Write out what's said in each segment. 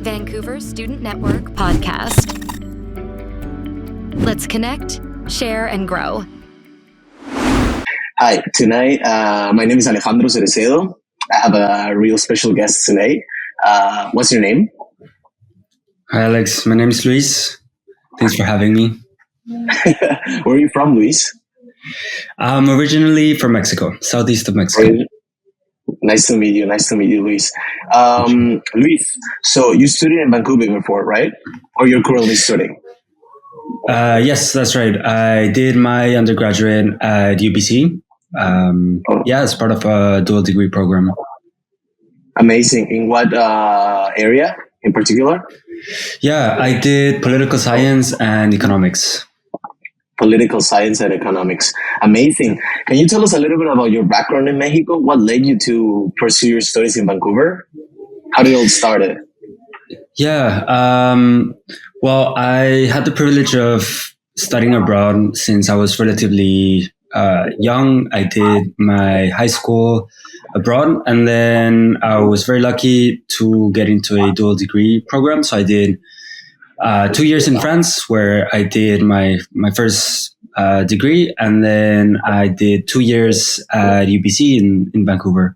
Vancouver Student Network podcast. Let's connect, share, and grow. Hi, tonight my name is Alejandro Cerecedo. I have a real special guest today. What's your name? Hi, Alex. My name is Luis. Thanks for having me. Where are you from, Luis? I'm originally from Mexico, southeast of Mexico. Nice to meet you. Nice to meet you, Luis. Luis, so you studied in Vancouver before, right? Or you're currently studying? Yes, that's right. I did my undergraduate at UBC. As part of a dual degree program. Amazing. In what area in particular? Yeah, I did political science and economics. Political science and economics. Amazing. Can you tell us a little bit about your background in Mexico? What led you to pursue your studies in Vancouver? How did it all started? Yeah. Well, I had the privilege of studying abroad since I was relatively young. I did my high school abroad, and then I was very lucky to get into a dual degree program. So I did 2 years in France, where I did my first degree, and then I did 2 years at UBC in Vancouver.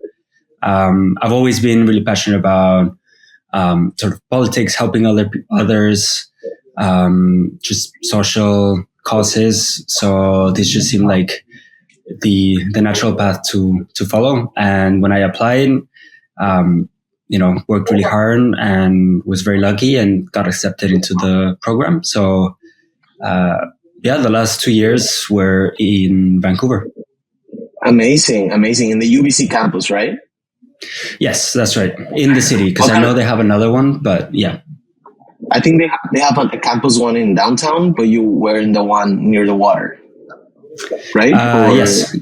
I've always been really passionate about sort of politics, helping others, just social causes. So this just seemed like the natural path to follow. And when I applied, worked really hard and was very lucky and got accepted into the program. So, the last 2 years were in Vancouver. Amazing. In the UBC campus, right? Yes, that's right. In the city, because I know they have another one, but yeah. I think they have a campus one in downtown, but you were in the one near the water, right? Yes.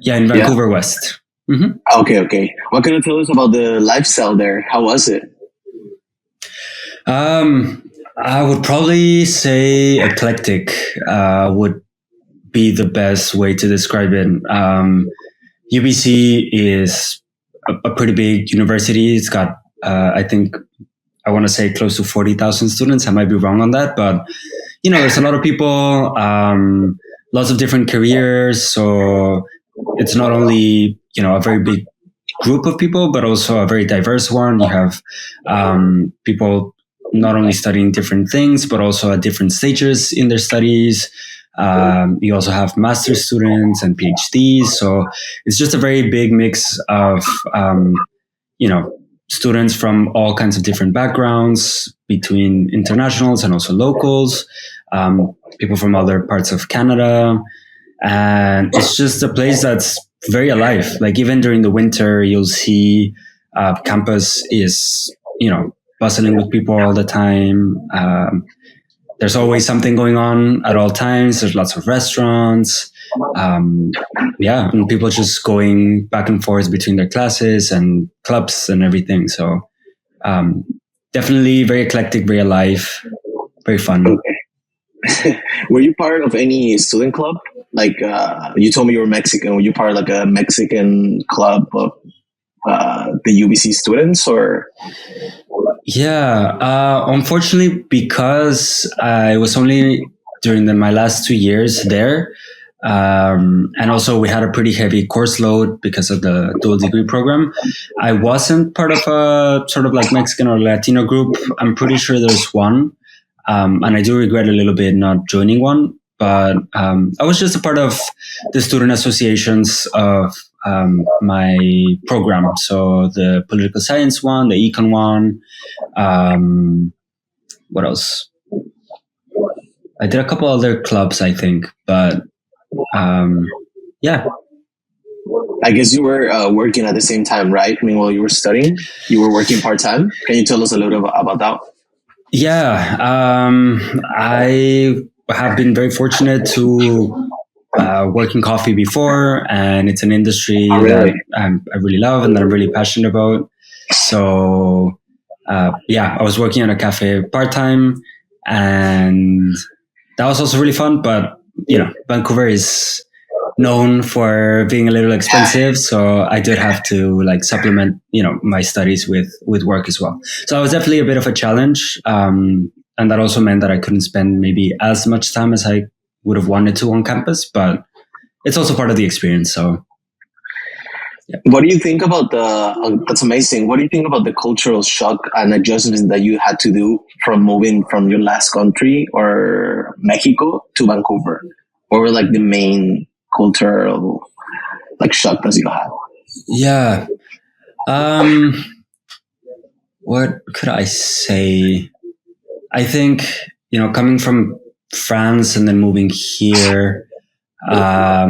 Yeah, in Vancouver West. Mm-hmm. Okay. What can you tell us about the lifestyle there? How was it? I would probably say eclectic would be the best way to describe it. UBC is a pretty big university. It's got, I want to say close to 40,000 students. I might be wrong on that, but there's a lot of people, lots of different careers. So it's not only, a very big group of people, but also a very diverse one. You have people not only studying different things, but also at different stages in their studies. You also have master's students and PhDs. So it's just a very big mix of, students from all kinds of different backgrounds, between internationals and also locals, people from other parts of Canada. And it's just a place that's very alive. Like even during the winter, you'll see campus is, bustling with people all the time. There's always something going on at all times. There's lots of restaurants. And people just going back and forth between their classes and clubs and everything. So definitely very eclectic, very alive, very fun. Okay. Were you part of any student club? Like you told me you were Mexican. Were you part of like a Mexican club of the UBC students or? Yeah, unfortunately, because I was only during my last 2 years there, and also we had a pretty heavy course load because of the dual degree program. I wasn't part of a sort of like Mexican or Latino group. I'm pretty sure there's one, and I do regret a little bit not joining one. But I was just a part of the student associations of my program. So the political science one, the econ one. What else? I did a couple other clubs, I think, but yeah. I guess you were working at the same time, right? I mean, while you were studying, you were working part-time. Can you tell us a little bit about that? Yeah, I have been very fortunate to work in coffee before, and it's an industry that I really love and that I'm really passionate about. So, I was working at a cafe part-time, and that was also really fun. But, Vancouver is known for being a little expensive, so I did have to like supplement, my studies with work as well. So it was definitely a bit of a challenge, and that also meant that I couldn't spend maybe as much time as I would have wanted to on campus, but it's also part of the experience. So yeah. What do you think about that's amazing. What do you think about the cultural shock and adjustments that you had to do from moving from your last country or Mexico to Vancouver? What were like the main cultural like shock that you had? Yeah. What could I say? I think, coming from France and then moving here, I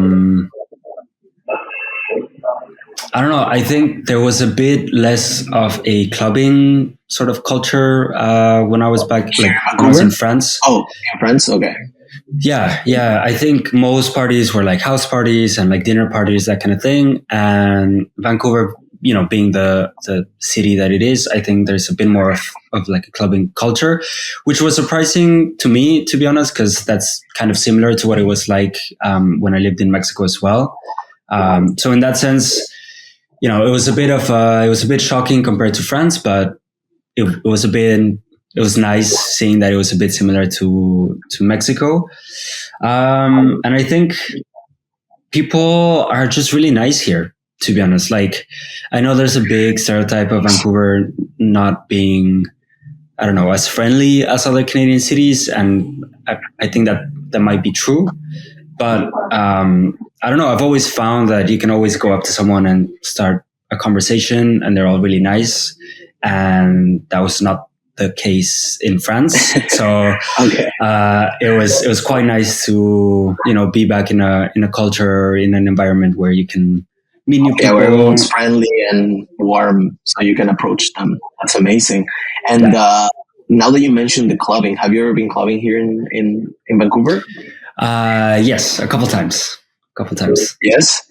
don't know. I think there was a bit less of a clubbing sort of culture when I was back, like when I was in France. Oh, in France? Okay. Yeah. I think most parties were like house parties and like dinner parties, that kind of thing. And Vancouver, being the city that it is, I think there's a bit more of like a clubbing culture, which was surprising to me, to be honest, because that's kind of similar to what it was like when I lived in Mexico as well. So in that sense, it was a bit shocking compared to France, but it was nice seeing that it was a bit similar to Mexico. And I think people are just really nice here, to be honest. Like, I know there's a big stereotype of Vancouver not being, I don't know, as friendly as other Canadian cities. And I think that might be true. But I don't know. I've always found that you can always go up to someone and start a conversation and they're all really nice. And that was not the case in France. So Okay. It was quite nice to, be back in a culture, in an environment where you can meet new people. Where everyone's friendly and warm, so you can approach them. That's amazing. And now that you mentioned the clubbing, have you ever been clubbing here in Vancouver? Yes, a couple times. Yes.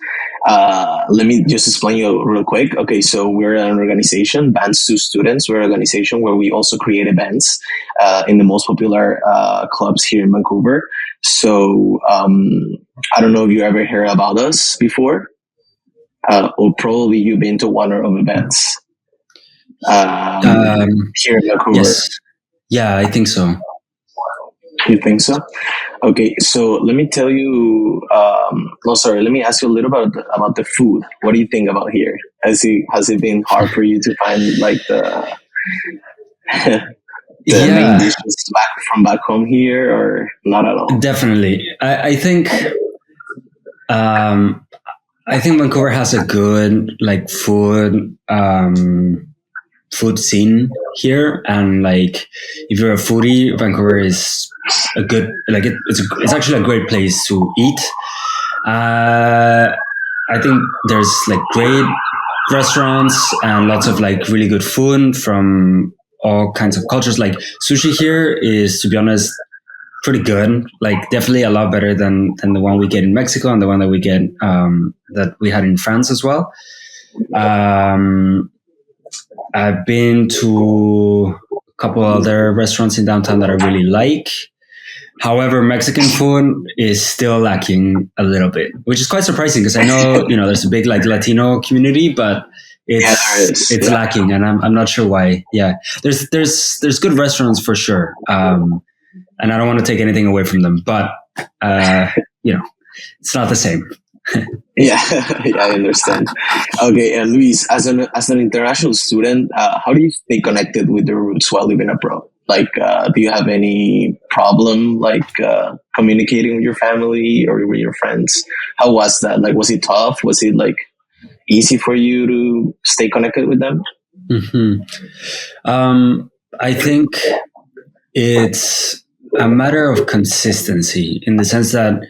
Let me just explain you real quick. Okay, so we're an organization, Bands to Students. We're an organization where we also create events in the most popular clubs here in Vancouver. So I don't know if you ever heard about us before, or probably you've been to one of events here in Vancouver. Yes. Yeah, I think so. You think so? Okay, so let me tell you. Let me ask you a little about the food. What do you think about here? Has it been hard for you to find like the main dishes back home here, or not at all? Definitely, I think Vancouver has a good like food scene here, and like if you're a foodie, Vancouver is a good it's actually a great place to eat. I think there's like great restaurants and lots of like really good food from all kinds of cultures. Like sushi here is, to be honest, pretty good. Like definitely a lot better than the one we get in Mexico and the one that we get that we had in France as well. I've been to a couple other restaurants in downtown that I really like. However, Mexican food is still lacking a little bit, which is quite surprising because I know, there's a big like Latino community, but it's lacking, and I'm not sure why. Yeah, there's good restaurants for sure, and I don't want to take anything away from them, but it's not the same. Yeah, I understand. Okay, Luis, as an international student, how do you stay connected with your roots while living abroad? Like, do you have any problem like communicating with your family or with your friends? How was that? Like, was it tough? Was it like easy for you to stay connected with them? Mm-hmm. I think it's a matter of consistency in the sense that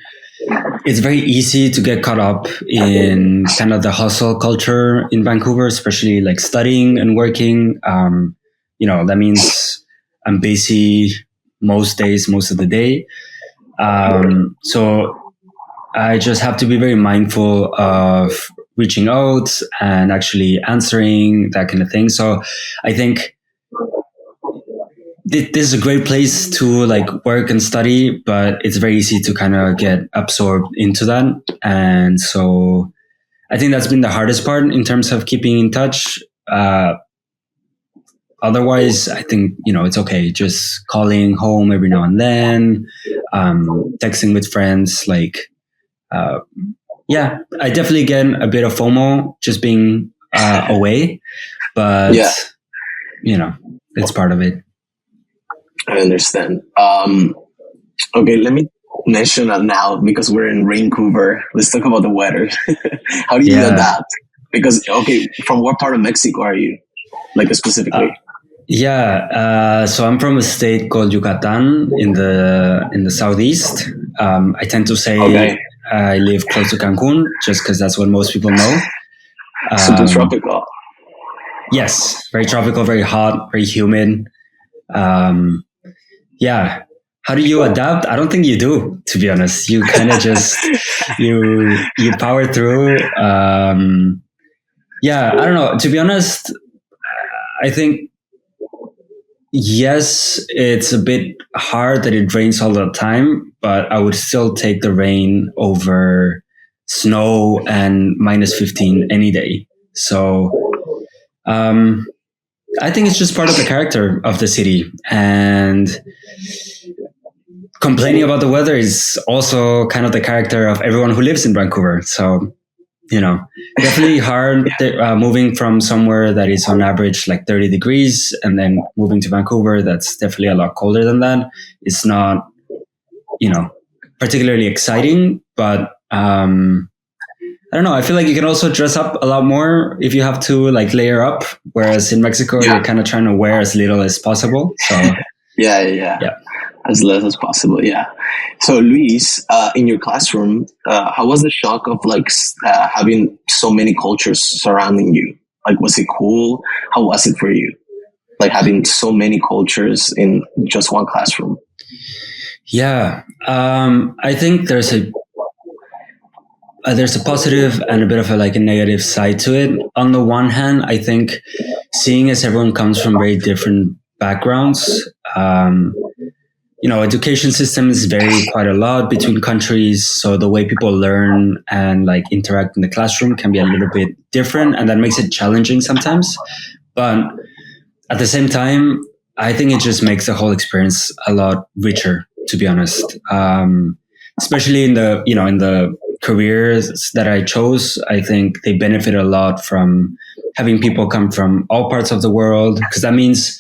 it's very easy to get caught up in kind of the hustle culture in Vancouver, especially like studying and working. That means I'm busy most days, most of the day. So I just have to be very mindful of reaching out and actually answering, that kind of thing. So I think this is a great place to like work and study, but it's very easy to kind of get absorbed into that. And so I think that's been the hardest part in terms of keeping in touch. Otherwise, I think, it's okay. Just calling home every now and then, texting with friends. Like, yeah, I definitely get a bit of FOMO just being away, but, Yeah, it's part of it. I understand. Okay, let me mention that now because we're in Vancouver. Let's talk about the weather. How do you Yeah. adapt? Because, okay, from what part of Mexico are you, like specifically? So I'm from a state called Yucatan in the southeast. I tend to say Okay. I live close to Cancun just because that's what most people know. Super tropical. Yes, very tropical, very hot, very humid. Yeah. How do you adapt? I don't think you do, to be honest. You kind of just you power through. Yeah, I don't know. To be honest, I think yes, it's a bit hard that it rains all the time, but I would still take the rain over snow and -15 any day. So I think it's just part of the character of the city. And complaining about the weather is also kind of the character of everyone who lives in Vancouver. So, definitely hard moving from somewhere that is on average like 30 degrees and then moving to Vancouver that's definitely a lot colder than that. It's not, particularly exciting, but I don't know. I feel like you can also dress up a lot more if you have to like layer up. Whereas in Mexico, you're kind of trying to wear as little as possible. So Yeah. As less as possible. Yeah. So Luis, in your classroom, how was the shock of like having so many cultures surrounding you? Like, was it cool? How was it for you? Like having so many cultures in just one classroom? Yeah. I think there's a positive and a bit of a negative side to it. On the one hand, I think seeing as everyone comes from very different backgrounds, education systems vary quite a lot between countries. So the way people learn and like interact in the classroom can be a little bit different, and that makes it challenging sometimes. But at the same time, I think it just makes the whole experience a lot richer, to be honest. Especially in the careers that I chose, I think they benefit a lot from having people come from all parts of the world, because that means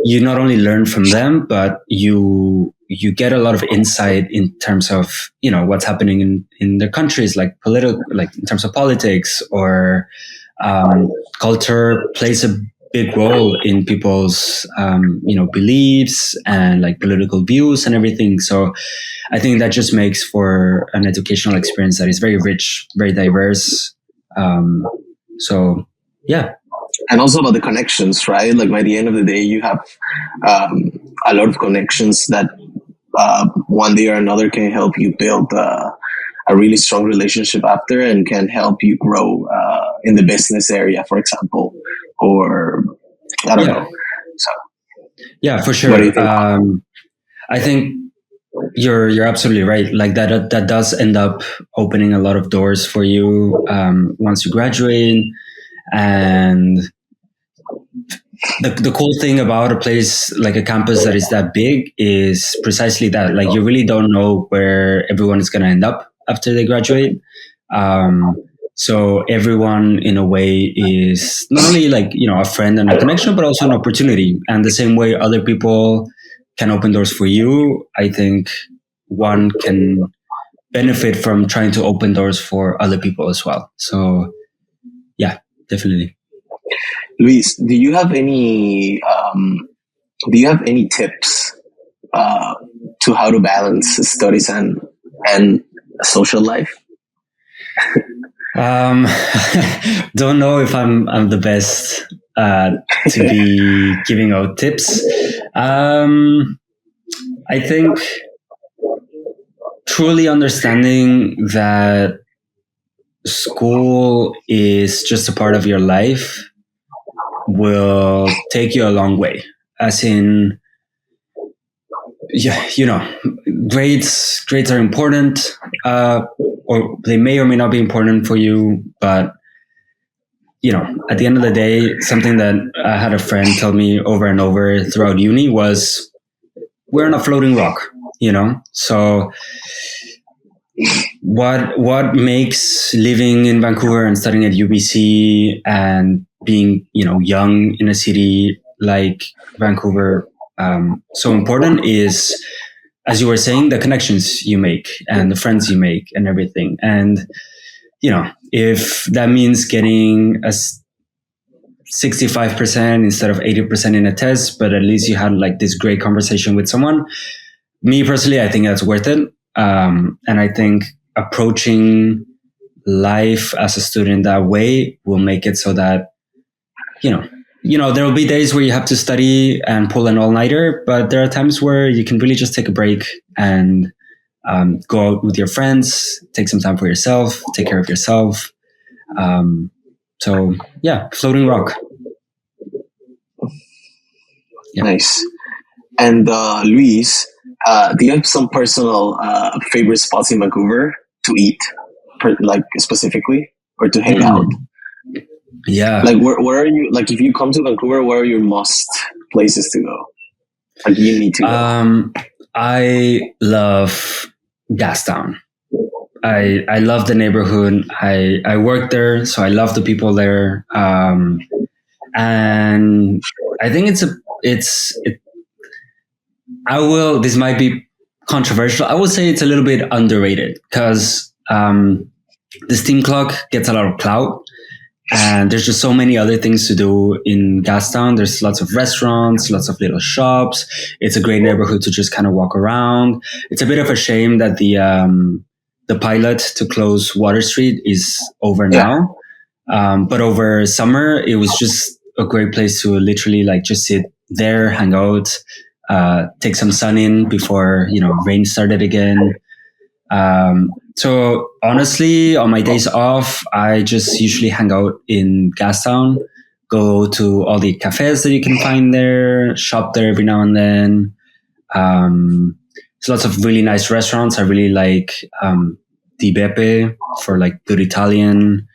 you not only learn from them, but you get a lot of insight in terms of what's happening in their countries, like in terms of politics or culture plays a big role in people's beliefs and like political views and everything. So I think that just makes for an educational experience that is very rich, very diverse. So yeah. And also about the connections, right? Like by the end of the day, you have a lot of connections that one day or another can help you build a really strong relationship after, and can help you grow in the business area, for example, or I don't know. So yeah, for sure. What do you think? I think you're absolutely right. Like that does end up opening a lot of doors for you once you graduate. And the cool thing about a place like a campus that is that big is precisely that. Like you really don't know where everyone is going to end up after they graduate. So everyone in a way is not only like, a friend and a connection, but also an opportunity. And the same way other people can open doors for you, I think one can benefit from trying to open doors for other people as well. So yeah, definitely. Luis, do you have any tips to how to balance studies and social life? Don't know if I'm the best to be giving out tips. I think truly understanding that school is just a part of your life will take you a long way. As in, yeah, grades are important, or they may or may not be important for you, but at the end of the day, something that I had a friend tell me over and over throughout uni was, we're on a floating rock, So what makes living in Vancouver and studying at UBC and being, young in a city like Vancouver so important is, as you were saying, the connections you make and the friends you make and everything. And, if that means getting a 65% instead of 80% in a test, but at least you had like this great conversation with someone. Me personally, I think that's worth it. And I think approaching life as a student that way will make it so that, there will be days where you have to study and pull an all-nighter, but there are times where you can really just take a break and go out with your friends, take some time for yourself, take care of yourself. So yeah, floating rock. Yeah. Nice. And Luis, do you have some personal favorite spots in Vancouver to eat, like specifically, or to hang out? Yeah. Like where are you? Like if you come to Vancouver, where are your must places to go? Like you need to go. I love Gastown. I love the neighborhood. I work there, so I love the people there. And I think this might be controversial. I would say it's a little bit underrated because the steam clock gets a lot of clout, and there's just so many other things to do in Gastown. There's lots of restaurants, lots of little shops. It's a great neighborhood to just kind of walk around. It's a bit of a shame that the pilot to close Water Street is over now. But over summer, it was just a great place to literally like just sit there, hang out, take some sun in before, rain started again. So honestly, on my days off, I just usually hang out in Gastown, go to all the cafes that you can find there, shop there every now and then. There's lots of really nice restaurants. I really like Di Beppe for like good Italian.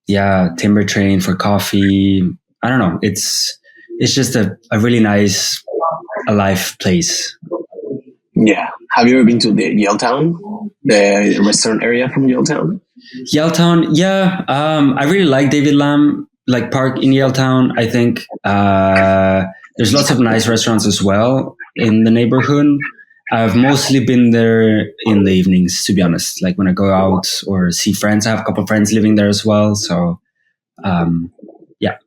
Yeah, Timber Train for coffee. I don't know. It's just a really nice, alive place. Yeah. Have you ever been to the Yaletown, the restaurant area from Yaletown? Yaletown, yeah. I really like David Lamb Park in Yaletown. I think there's lots of nice restaurants as well in the neighborhood. I've mostly been there in the evenings, to be honest. Like when I go out or see friends, I have a couple of friends living there as well. So, yeah.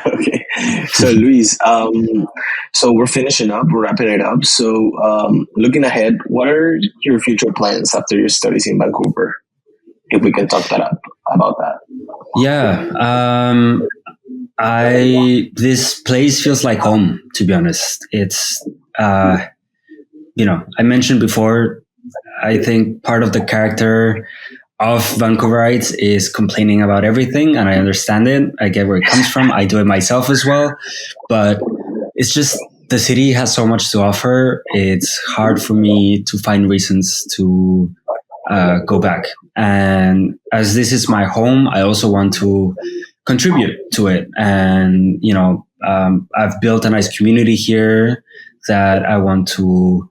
Okay. So Luis, so we're finishing up, we're wrapping it up. So looking ahead, what are your future plans after your studies in Vancouver? If we can talk about that. Yeah. This place feels like home, to be honest. It's, I mentioned before, I think part of the character of Vancouverites is complaining about everything, and I understand it. I get where it comes from. I do it myself as well, but it's just the city has so much to offer. It's hard for me to find reasons to go back. And as this is my home, I also want to contribute to it. And, I've built a nice community here that I want to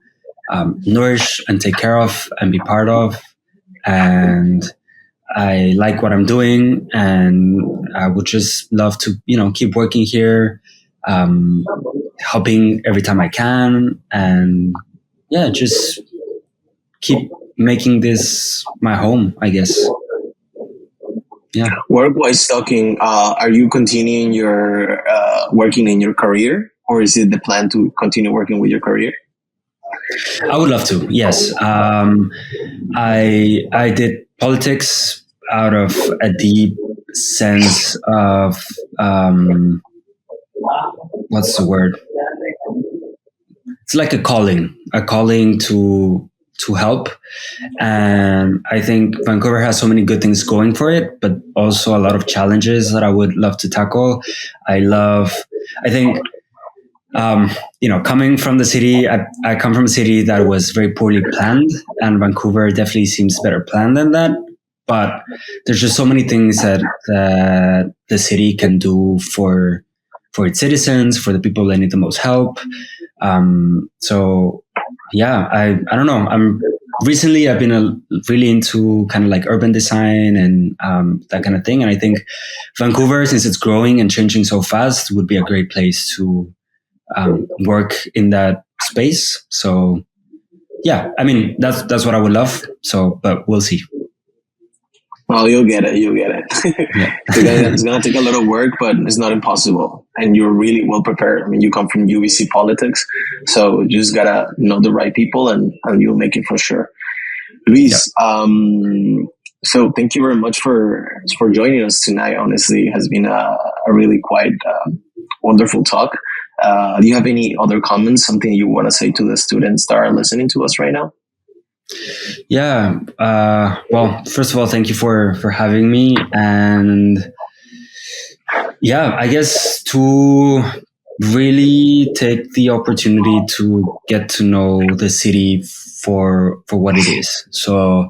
nourish and take care of and be part of. And I like what I'm doing, and I would just love to, keep working here, helping every time I can, and yeah, just keep making this my home, I guess. Yeah. Work-wise talking, are you continuing your working in your career, or is it the plan to continue working with your career? I would love to. Yes. I did politics out of a deep sense of what's the word? It's like a calling to help. And I think Vancouver has so many good things going for it, but also a lot of challenges that I would love to tackle. I think coming from the city, I come from a city that was very poorly planned, and Vancouver definitely seems better planned than that. But there's just so many things that the city can do for its citizens, for the people that need the most help. So yeah, I don't know. Recently I've been really into kind of like urban design and that kind of thing. And I think Vancouver, since it's growing and changing so fast, would be a great place to work in that space. So yeah, I mean, that's what I would love. So, but we'll see. Well, you'll get it. You'll get it. Yeah. It's going to take a lot of work, but it's not impossible. And you're really well prepared. I mean, you come from UBC politics, so you just got to know the right people and you'll make it for sure. Luis, so thank you very much for joining us tonight. Honestly, it has been a really quite wonderful talk. Do you have any other comments, something you want to say to the students that are listening to us right now? Yeah. Well, first of all, thank you for having me. And yeah, I guess to really take the opportunity to get to know the city for what it is. So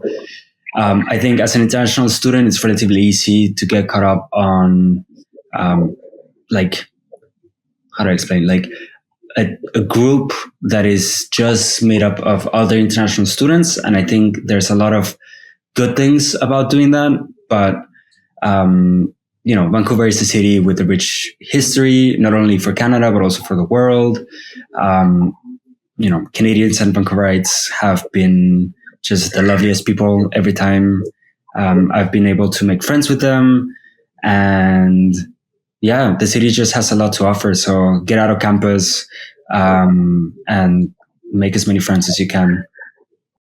I think as an international student, it's relatively easy to get caught up on like, how do I explain? Like a group that is just made up of other international students. And I think there's a lot of good things about doing that. But, Vancouver is a city with a rich history, not only for Canada, but also for the world. Canadians and Vancouverites have been just the loveliest people every time. I've been able to make friends with them. And yeah, the city just has a lot to offer. So get out of campus and make as many friends as you can.